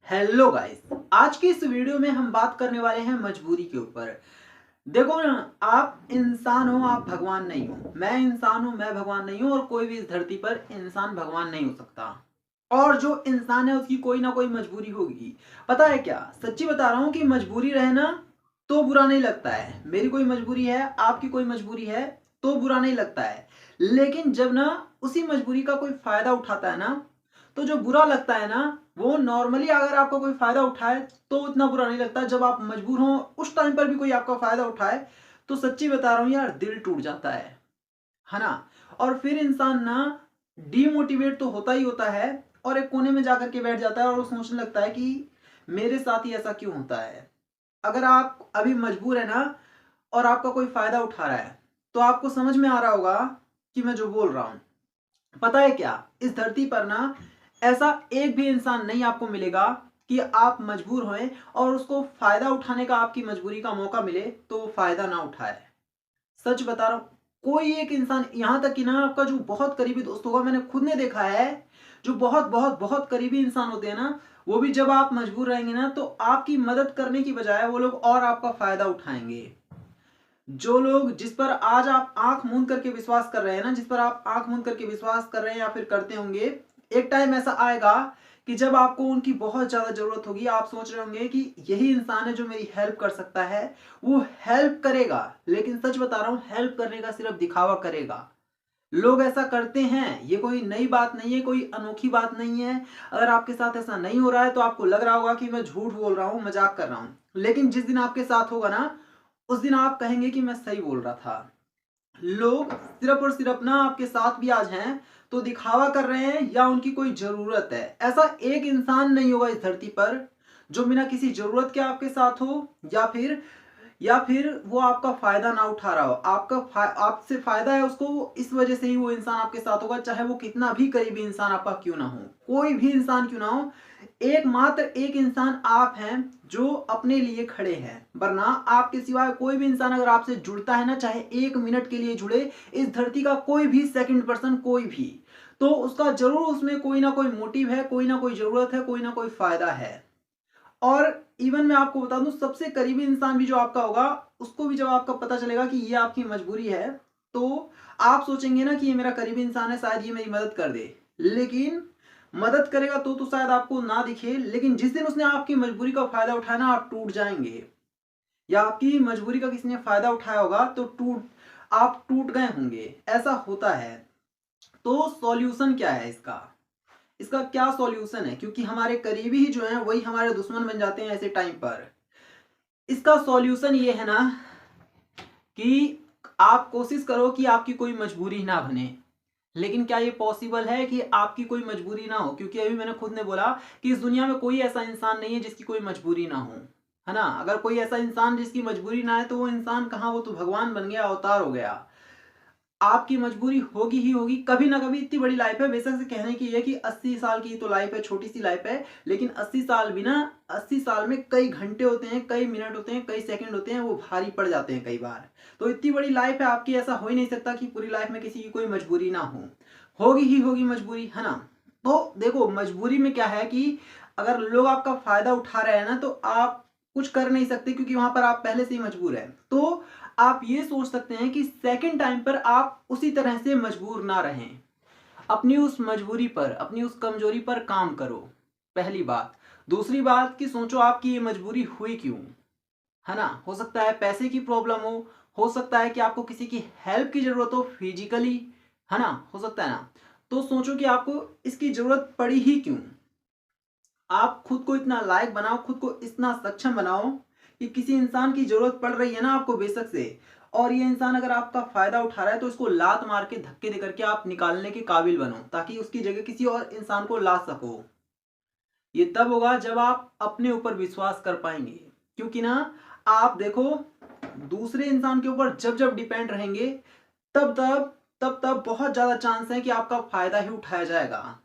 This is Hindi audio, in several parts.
Hello guys. आज की इस वीडियो में हम बात करने वाले हैं मजबूरी के ऊपर। देखो ना, आप इंसान हो, आप भगवान नहीं हो। मैं इंसान हूं, मैं भगवान नहीं हूं। और कोई भी इस धरती पर इंसान भगवान नहीं हो सकता। और जो इंसान है उसकी कोई ना कोई मजबूरी होगी। पता है क्या, सच्ची बता रहा हूं कि मजबूरी रहना तो बुरा नहीं लगता है। मेरी कोई मजबूरी है, आपकी कोई मजबूरी है, तो बुरा नहीं लगता है। लेकिन जब ना उसी मजबूरी का कोई फायदा उठाता है ना, तो जो बुरा लगता है ना, वो नॉर्मली अगर आपका कोई फायदा उठाए तो उतना बुरा नहीं लगता। जब आप मजबूर हो उस टाइम पर भी कोई आपका फायदा उठाए तो सच्ची बता रहा हूं यार, दिल टूट जाता है ना। और फिर इंसान ना डीमोटिवेट तो होता ही होता है, और एक कोने में जाकर के बैठ जाता है और वो सोचने लगता है कि मेरे साथ ही ऐसा क्यों होता है। अगर आप अभी मजबूर है ना और आपका कोई फायदा उठा रहा है, तो आपको समझ में आ रहा होगा कि मैं जो बोल रहा हूं। पता है क्या, इस धरती पर ना ऐसा एक भी इंसान नहीं आपको मिलेगा कि आप मजबूर हों और उसको फायदा उठाने का, आपकी मजबूरी का मौका मिले तो वो फायदा ना उठाए। सच बता रहा हूं, कोई एक इंसान, यहां तक कि ना आपका जो बहुत करीबी दोस्त होगा, मैंने खुद ने देखा है, जो बहुत बहुत बहुत करीबी इंसान होते हैं ना, वो भी जब आप मजबूर रहेंगे ना तो आपकी मदद करने की बजाय वो लोग और आपका फायदा उठाएंगे। जो लोग, जिस पर आज आप आंख मूंद करके विश्वास कर रहे हैं ना, जिस पर आप आंख मूंद करके विश्वास कर रहे हैं या फिर करते होंगे, एक टाइम ऐसा आएगा कि जब आपको उनकी बहुत ज्यादा जरूरत होगी, आप सोच रहे होंगे कि यही इंसान है जो मेरी हेल्प कर सकता है। वो हेल्प करेगा, लेकिन सच बता रहा हूं, हेल्प करने का सिर्फ दिखावा करेगा। लोग ऐसा करते हैं, ये कोई नई बात नहीं है, कोई अनोखी बात नहीं है। अगर आपके साथ ऐसा नहीं हो रहा है तो आपको लग रहा होगा कि मैं झूठ बोल रहा हूं, मजाक कर रहा हूं। लेकिन जिस दिन आपके साथ होगा ना, उस दिन आप कहेंगे कि मैं सही बोल रहा था। लोग सिर्फ और सिर्फ ना आपके साथ भी आज हैं तो दिखावा कर रहे हैं, या उनकी कोई जरूरत है। ऐसा एक इंसान नहीं होगा इस धरती पर जो बिना किसी जरूरत के आपके साथ हो, या फिर वो आपका फायदा ना उठा रहा हो। आपसे फायदा है उसको, इस वजह से ही वो इंसान आपके साथ होगा, चाहे वो कितना भी करीबी इंसान आपका क्यों ना हो, कोई भी इंसान क्यों ना हो। एकमात्र एक इंसान आप हैं जो अपने लिए खड़े हैं। वरना आपके सिवाय कोई भी इंसान अगर आपसे जुड़ता है ना, चाहे 1 मिनट के लिए जुड़े, इस धरती का कोई भी सेकंड पर्सन, कोई भी, तो उसका जरूर उसमें कोई ना कोई मोटिव है, कोई ना कोई जरूरत है, कोई ना कोई फायदा है। और इवन मैं आपको बता दूं, सबसे करीबी इंसान भी जो आपका होगा, उसको भी जब आपका पता चलेगा कि ये आपकी मजबूरी है, तो आप सोचेंगे ना कि ये मेरा करीबी इंसान है, शायद ये मेरी मदद कर दे। लेकिन मदद करेगा तो शायद आपको ना दिखे, लेकिन जिस दिन उसने आपकी मजबूरी का फायदा उठाया ना, आप टूट जाएंगे। या आपकी मजबूरी का किसी ने फायदा उठाया होगा तो आप टूट गए होंगे। ऐसा होता है। तो सॉल्यूशन क्या है इसका? इसका क्या सॉल्यूशन है? क्योंकि हमारे करीबी ही जो हैं वही हमारे दुश्मन बन जाते हैं ऐसे टाइम पर। इसका सॉल्यूशन ये है ना कि आप कोशिश करो कि आपकी कोई मजबूरी ना बने। लेकिन क्या ये पॉसिबल है कि आपकी कोई मजबूरी ना हो? क्योंकि अभी मैंने खुद ने बोला कि इस दुनिया में कोई ऐसा इंसान नहीं है जिसकी कोई मजबूरी ना हो, है ना। अगर कोई ऐसा इंसान जिसकी मजबूरी ना है तो वो इंसान कहाँ, वो तो भगवान बन गया, अवतार हो गया। आपकी मजबूरी होगी ही होगी, कभी ना कभी। इतनी बड़ी लाइफ है, बेशक से कहने की है कि 80 साल की तो लाइफ है, छोटी सी लाइफ है, लेकिन 80 साल भी ना, 80 साल में कई घंटे होते हैं, कई मिनट होते हैं, कई सेकंड होते हैं, वो भारी पड़ जाते हैं कई बार। तो इतनी बड़ी लाइफ है आपकी, ऐसा हो ही नहीं सकता कि पूरी लाइफ में किसी की कोई मजबूरी ना हो। होगी ही होगी मजबूरी, है ना। तो देखो, मजबूरी में क्या है कि अगर लोग आपका फायदा उठा रहे हैं ना, तो आप कुछ कर नहीं सकते, क्योंकि वहां पर आप पहले से ही मजबूर है। तो आप ये सोच सकते हैं कि सेकंड टाइम पर आप उसी तरह से मजबूर ना रहें। अपनी उस मजबूरी पर, अपनी उस कमजोरी पर काम करो, पहली बात। दूसरी बात कि सोचो आपकी ये मजबूरी हुई क्यों, है ना। हो सकता है पैसे की प्रॉब्लम हो सकता है कि आपको किसी की हेल्प की जरूरत हो फिजिकली, है ना, हो सकता है ना। तो सोचो कि आपको इसकी जरूरत पड़ी ही क्यों। आप खुद को इतना लायक बनाओ, खुद को इतना सक्षम बनाओ कि किसी इंसान की जरूरत पड़ रही है ना आपको, बेशक से, और ये इंसान अगर आपका फायदा उठा रहा है तो इसको लात मार के, धक्के देकर के आप निकालने के काबिल बनो, ताकि उसकी जगह किसी और इंसान को ला सको। ये तब होगा जब आप अपने ऊपर विश्वास कर पाएंगे। क्योंकि ना, आप देखो, दूसरे इंसान के ऊपर जब जब डिपेंड रहेंगे, तब तब बहुत ज्यादा चांस है कि आपका फायदा ही उठाया जाएगा।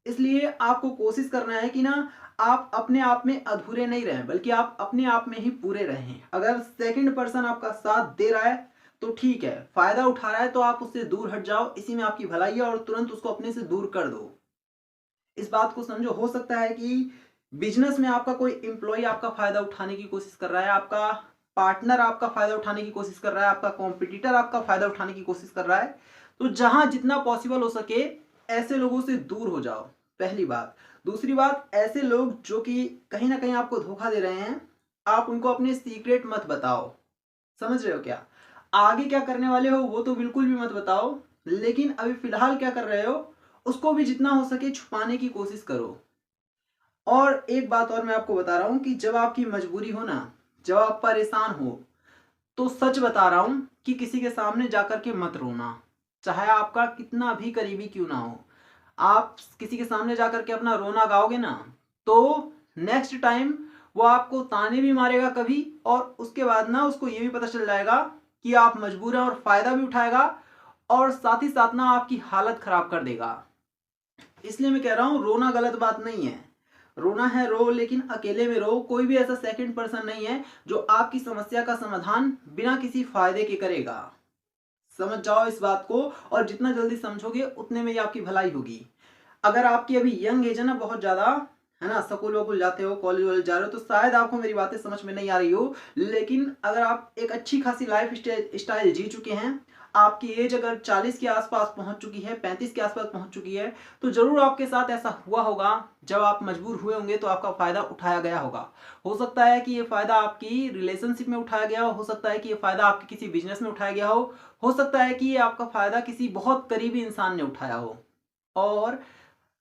इसलिए आपको कोशिश करना है कि ना, आप अपने आप में अधूरे नहीं रहें, बल्कि आप अपने आप में ही पूरे रहें। अगर सेकंड पर्सन आपका साथ दे रहा है तो ठीक है, फायदा उठा रहा है तो आप उससे दूर हट जाओ, इसी में आपकी भलाई है, और तुरंत उसको अपने से दूर कर दो। इस बात को समझो। हो सकता है कि बिजनेस में आपका कोई एम्प्लॉय आपका फायदा उठाने की कोशिश कर रहा है, आपका पार्टनर आपका फायदा उठाने की कोशिश कर रहा है, आपका कॉम्पिटिटर आपका फायदा उठाने की कोशिश कर रहा है, तो जहां जितना पॉसिबल हो सके ऐसे लोगों से दूर हो जाओ, पहली बात। दूसरी बात, ऐसे लोग जो कि कहीं ना कहीं आपको धोखा दे रहे हैं, आप उनको अपने सीक्रेट मत बताओ। समझ रहे हो क्या? आगे क्या करने वाले हो वो तो बिल्कुल भी मत बताओ, लेकिन अभी फिलहाल क्या कर रहे हो उसको भी जितना हो सके छुपाने की कोशिश करो। और एक बात और मैं आपको बता रहा हूं कि जब आपकी मजबूरी हो ना, जब आप परेशान हो, तो सच बता रहा हूं कि किसी के सामने जाकर के मत रोना, चाहे आपका कितना भी करीबी क्यों ना हो। आप किसी के सामने जाकर के अपना रोना गाओगे ना, तो नेक्स्ट टाइम वो आपको ताने भी मारेगा कभी, और उसके बाद ना उसको ये भी पता चल जाएगा कि आप मजबूर हैं, और फायदा भी उठाएगा, और साथ ही साथ ना आपकी हालत खराब कर देगा। इसलिए मैं कह रहा हूं रोना गलत बात नहीं है, रोना है रो, लेकिन अकेले में रो। कोई भी ऐसा सेकंड पर्सन नहीं है जो आपकी समस्या का समाधान बिना किसी फायदे के करेगा। समझ जाओ इस बात को, और जितना जल्दी समझोगे उतने में ही आपकी भलाई होगी। अगर आपकी अभी यंग एज है ना बहुत ज्यादा, है ना, स्कूल वकूल जाते हो, कॉलेज वॉलेज जा रहे हो, तो शायद आपको मेरी बातें समझ में नहीं आ रही हो, लेकिन अगर आप एक अच्छी खासी लाइफ स्टाइल जी चुके हैं, आपकी एज अगर 40 के आसपास पहुंच चुकी है, 35 के आसपास पहुंच चुकी है, तो जरूर आपके साथ ऐसा हुआ होगा। जब आप मजबूर हुए होंगे तो आपका फायदा उठाया गया होगा। हो सकता है कि ये फायदा आपकी रिलेशनशिप में उठाया गया हो सकता है कि ये फायदा आपके किसी बिजनेस में उठाया गया हो सकता है कि ये आपका फायदा किसी बहुत करीबी इंसान ने उठाया हो। और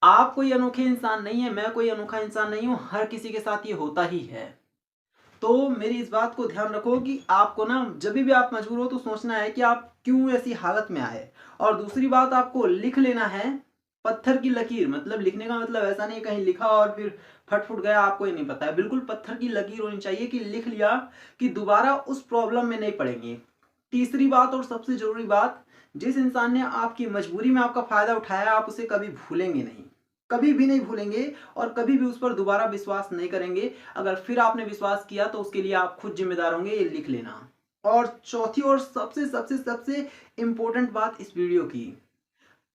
आप कोई अनोखे इंसान नहीं है, मैं कोई अनोखा इंसान नहीं हूं, हर किसी के साथ ये होता ही है। तो मेरी इस बात को ध्यान रखो कि आपको ना जब भी आप मजबूर हो तो सोचना है कि आप क्यों ऐसी हालत में आए। और दूसरी बात, आपको लिख लेना है पत्थर की लकीर। मतलब लिखने का मतलब ऐसा नहीं कहीं लिखा और फिर फट फुट गया, आपको ही नहीं पता है। बिल्कुल पत्थर की लकीर होनी चाहिए कि लिख लिया कि दोबारा उस प्रॉब्लम में नहीं पड़ेंगे। तीसरी बात और सबसे जरूरी बात, जिस इंसान ने आपकी मजबूरी में आपका फायदा उठाया, आप उसे कभी भूलेंगे नहीं, कभी भी नहीं भूलेंगे, और कभी भी उस पर दोबारा विश्वास नहीं करेंगे। अगर फिर आपने विश्वास किया तो उसके लिए आप खुद जिम्मेदार होंगे, ये लिख लेना। और चौथी और सबसे सबसे सबसे इंपॉर्टेंट बात इस वीडियो की,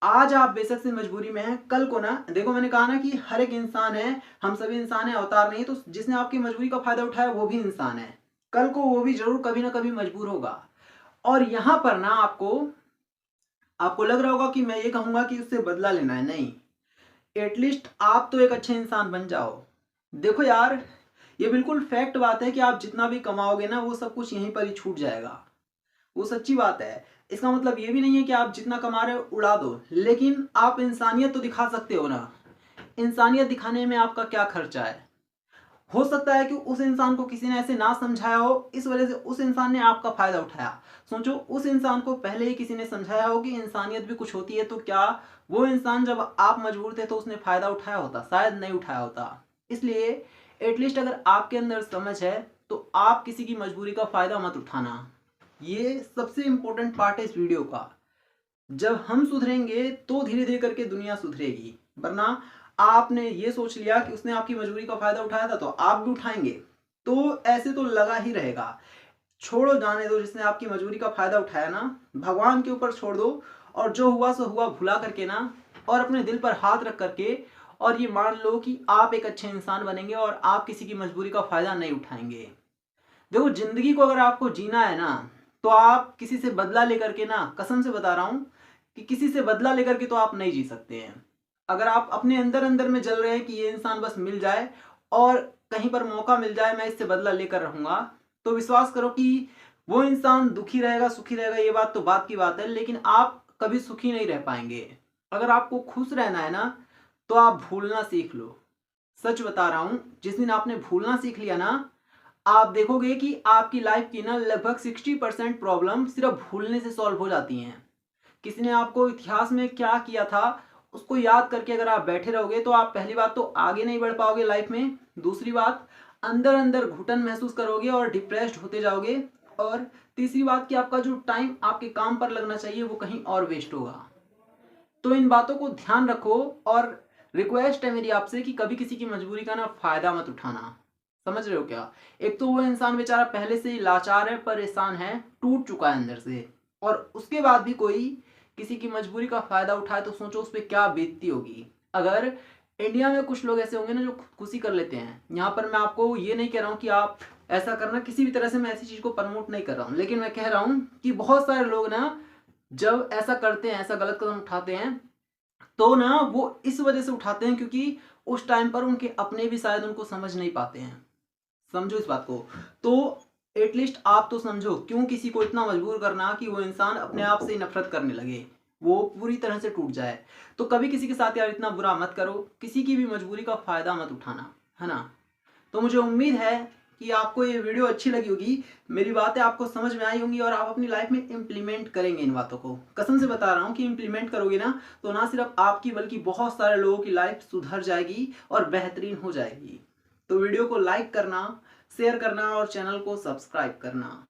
आज आप बेशक से मजबूरी में हैं, कल को ना देखो, मैंने कहा ना कि हर एक इंसान है, हम सभी इंसान है, अवतार नहीं। तो जिसने आपकी मजबूरी का फायदा उठाया वो भी इंसान है, कल को वो भी जरूर कभी ना कभी मजबूर होगा। और यहां पर ना आपको आपको लग रहा होगा कि मैं ये कहूंगा कि उससे बदला लेना है, नहीं। एटलीस्ट आप तो एक अच्छे इंसान बन जाओ। देखो यार, ये बिल्कुल फैक्ट बात है कि आप जितना भी कमाओगे ना वो सब कुछ यहीं पर ही छूट जाएगा, वो सच्ची बात है। इसका मतलब ये भी नहीं है कि आप जितना कमा रहे हो उड़ा दो, लेकिन आप इंसानियत तो दिखा सकते हो ना। इंसानियत दिखाने में आपका क्या खर्चा है? हो सकता है कि उस इंसान को किसी ने ऐसे ना समझाया हो, इस वजह से उस इंसान ने आपका फायदा उठाया। सोचो, उस इंसान को पहले ही किसी ने समझाया हो कि इंसानियत भी कुछ होती है, तो क्या वो इंसान जब आप मजबूर थे तो उसने फायदा उठाया होता? शायद नहीं उठाया होता। इसलिए एटलीस्ट अगर आपके अंदर समझ है तो आप किसी की मजबूरी का फायदा मत उठाना। ये सबसे इंपॉर्टेंट पार्ट है इस वीडियो का। जब हम सुधरेंगे तो धीरे धीरे करके दुनिया सुधरेगी, वरना आपने ये सोच लिया कि उसने आपकी मजबूरी का फायदा उठाया था तो आप भी उठाएंगे, तो ऐसे तो लगा ही रहेगा। छोड़ो, जाने दो। जिसने आपकी मजबूरी का फायदा उठाया ना, भगवान के ऊपर छोड़ दो, और जो हुआ सो हुआ भुला करके ना, और अपने दिल पर हाथ रख करके, और ये मान लो कि आप एक अच्छे इंसान बनेंगे और आप किसी की मजबूरी का फायदा नहीं उठाएंगे। देखो, जिंदगी को अगर आपको जीना है ना, तो आप किसी से बदला लेकर के ना, कसम से बता रहा हूं कि किसी से बदला लेकर के तो आप नहीं जी सकते हैं। अगर आप अपने अंदर अंदर में जल रहे हैं कि ये इंसान बस मिल जाए और कहीं पर मौका मिल जाए मैं इससे बदला लेकर रहूंगा, तो विश्वास करो कि वो इंसान दुखी रहेगा सुखी रहेगा, ये बात तो बात की बात है, लेकिन आप कभी सुखी नहीं रह पाएंगे। अगर आपको खुश रहना है ना, तो आप भूलना सीख लो। सच बता रहा हूं, जिस दिन आपने भूलना सीख लिया ना, आप देखोगे कि आपकी लाइफ की ना लगभग 60% प्रॉब्लम सिर्फ भूलने से सॉल्व हो जाती हैं। किसी ने आपको इतिहास में क्या किया था उसको याद करके अगर आप बैठे रहोगे तो आप पहली बात तो आगे नहीं बढ़ पाओगे लाइफ में, दूसरी बात अंदर अंदर घुटन महसूस करोगे और डिप्रेस्ड होते जाओगे, और तीसरी बात कि आपका जो टाइम आपके काम पर लगना चाहिए वो कहीं और वेस्ट होगा। तो इन बातों को ध्यान रखो, और रिक्वेस्ट है मेरी आपसे कि कभी किसी की मजबूरी का ना फायदा मत उठाना। समझ रहे हो क्या? एक तो वो इंसान बेचारा पहले से ही लाचार है, परेशान है, टूट चुका है अंदर से, और उसके बाद भी कोई किसी की मजबूरी का फायदा उठाए तो सोचो उस पर क्या बीतती होगी। अगर इंडिया में कुछ लोग ऐसे होंगे ना जो खुदकुशी कर लेते हैं। यहाँ पर मैं आपको ये नहीं कह रहा हूँ कि आप ऐसा करना, किसी भी तरह से मैं ऐसी चीज़ को प्रमोट नहीं कर रहा हूँ, लेकिन मैं कह रहा हूँ कि बहुत सारे लोग ना जब ऐसा करते हैं, ऐसा गलत कदम उठाते हैं, तो ना वो इस वजह से उठाते हैं क्योंकि उस टाइम पर उनके अपने भी शायद उनको समझ नहीं पाते हैं। समझो इस बात को। तो एटलीस्ट आप तो समझो, क्यों किसी को इतना मजबूर करना कि वो इंसान अपने आप से ही नफरत करने लगे, वो पूरी तरह से टूट जाए। तो कभी किसी के साथ यार इतना बुरा मत करो, किसी की भी मजबूरी का फायदा मत उठाना, है ना। तो मुझे उम्मीद है कि आपको ये वीडियो अच्छी लगी होगी, मेरी बातें आपको समझ में आई होंगी और आप अपनी लाइफ में इम्प्लीमेंट करेंगे इन बातों को। कसम से बता रहा हूँ कि इम्प्लीमेंट करोगे ना तो ना सिर्फ आपकी बल्कि बहुत सारे लोगों की लाइफ सुधर जाएगी और बेहतरीन हो जाएगी। तो वीडियो को लाइक करना, शेयर करना और चैनल को सब्सक्राइब करना।